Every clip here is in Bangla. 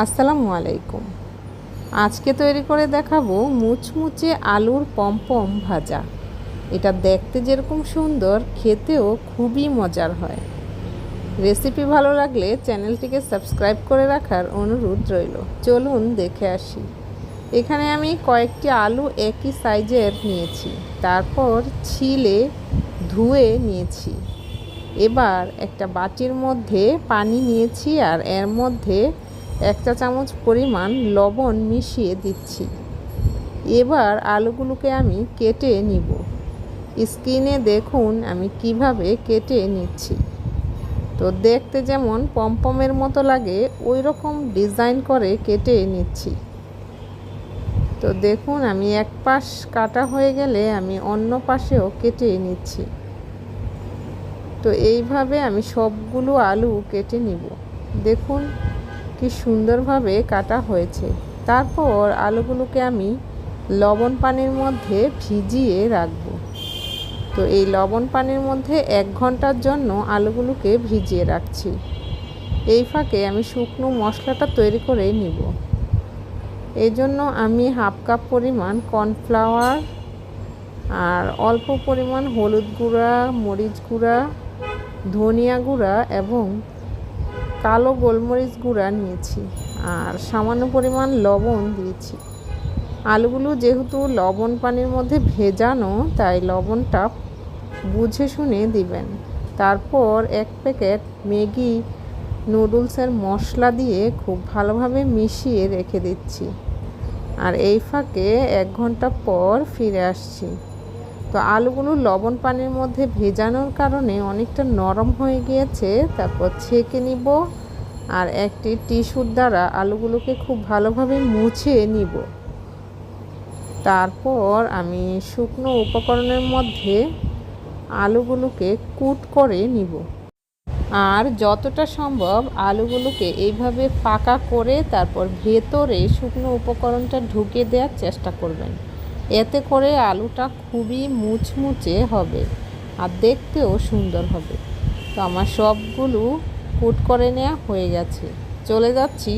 আসসালামু আলাইকুম। আজকে তৈরি করে দেখাবো মুচমুচে আলুর পমপম ভাজা। এটা দেখতে যেরকম সুন্দর, খেতেও খুবই মজার হয়। রেসিপি ভালো লাগলে চ্যানেলটিকে সাবস্ক্রাইব করে রাখার অনুরোধ রইল। চলুন দেখে আসি। এখানে আমি কয়েকটি আলু একই সাইজের নিয়েছি, তারপর ছিলে ধুয়ে নিয়েছি। এবার একটা বাটির মধ্যে পানি নিয়েছি আর এর মধ্যে 1 চা চামচ পরিমাণ লবণ মিশিয়ে দিচ্ছি। এবার আলুগুলোকে আমি কেটে নিব। স্ক্রিনে দেখুন আমি কিভাবে কেটে নিচ্ছি। তো দেখতে যেমন পমপমের মতো লাগে ওই রকম ডিজাইন করে কেটে নিচ্ছি। তো দেখুন আমি এক পাশ কাটা হয়ে গেলে আমি অন্য পাশেও কেটে নিচ্ছি। তো এইভাবে আমি সবগুলো আলু কেটে নিব। দেখুন কি সুন্দরভাবে কাটা হয়েছে। তারপর আলুগুলোকে আমি লবণ পানির মধ্যে ভিজিয়ে রাখব। তো এই লবণ পানির মধ্যে 1 ঘন্টার জন্য আলুগুলোকে ভিজিয়ে রাখছি। এই ফাঁকে আমি শুকনো মশলাটা তৈরি করে নিব। এই জন্য আমি 1/2 কাপ পরিমাণ কর্নফ্লাওয়ার আর অল্প পরিমাণ হলুদ গুঁড়া, মরিচ গুঁড়া, ধনিয়া গুঁড়া এবং কালো গোলমরিচ গুঁড়া নিয়েছি আর সামান্য পরিমাণ লবণ দিয়েছি। আলুগুলো যেহেতু লবণ পানির মধ্যে ভেজানো, তাই লবণটা বুঝে শুনে দিবেন। তারপর 1 প্যাকেট ম্যাগি নুডলসের মশলা দিয়ে খুব ভালোভাবে মিশিয়ে রেখে দিচ্ছি। আর এই ফাঁকে 1 ঘন্টা পর ফিরে আসছি। তো আলুগুলো লবণ পানির মধ্যে ভেজানোর কারণে অনেকটা নরম হয়ে গিয়েছে। তারপর ছেঁকে নিব আর একটি টিস্যুর দ্বারা আলুগুলোকে খুব ভালোভাবে মুছে নিব। তারপর আমি শুকনো উপকরণের মধ্যে আলুগুলোকে কুট করে নিব। আর যতটা সম্ভব আলুগুলোকে এইভাবে পাকা করে তারপর ভেতরে শুকনো উপকরণটা ঢুকে দেওয়ার চেষ্টা করবেন। এতে করে আলুটা খুবই মুচমুচে হবে আর দেখতেও সুন্দর হবে। তো আমার সবগুলো কুট করে নেওয়া হয়ে গেছে। চলে যাচ্ছি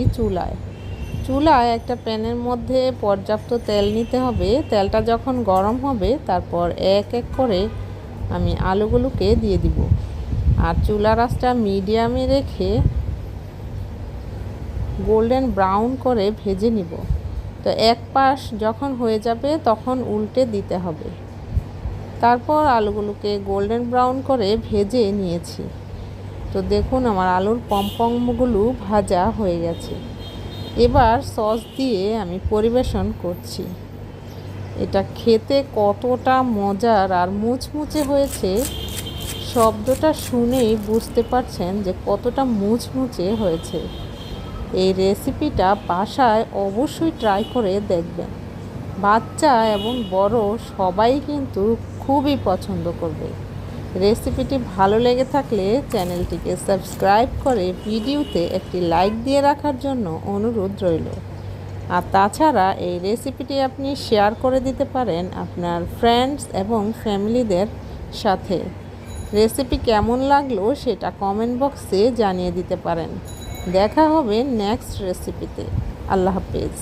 চুলায় একটা প্যানের মধ্যে পর্যাপ্ত তেল নিতে হবে। তেলটা যখন গরম হবে তারপর এক এক করে আমি আলুগুলোকে দিয়ে দিব। আর চুলার আঁচটা মিডিয়ামে রেখে গোল্ডেন ব্রাউন করে ভেজে নিব। তো এক পাশ যখন হয়ে যাবে তখন উল্টে দিতে হবে। তারপর আলুগুলোকে গোল্ডেন ব্রাউন করে ভেজে নিয়েছি। তো দেখুন আমার আলুর পমপমগুলো ভাজা হয়ে গেছে। এবার সস দিয়ে আমি পরিবেশন করছি। এটা খেতে কতটা মজার আর মুচমুচে হয়েছে, শব্দটা শুনেই বুঝতে পারছেন যে কতটা মুচমুচে হয়েছে। এই রেসিপিটা বাসায় অবশ্যই ট্রাই করে দেখবেন। বাচ্চা এবং বড় সবাই কিন্তু খুবই পছন্দ করবে। রেসিপিটি ভালো লেগে থাকলে চ্যানেলটিকে সাবস্ক্রাইব করে ভিডিওতে একটি লাইক দিয়ে রাখার জন্য অনুরোধ রইল। আর তাছাড়া এই রেসিপিটি আপনি শেয়ার করে দিতে পারেন আপনার ফ্রেন্ডস এবং ফ্যামিলিদের সাথে। রেসিপি কেমন লাগলো সেটা কমেন্ট বক্সে জানিয়ে দিতে পারেন। দেখা হবে নেক্সট রেসিপিতে। আল্লাহ হাফেজ।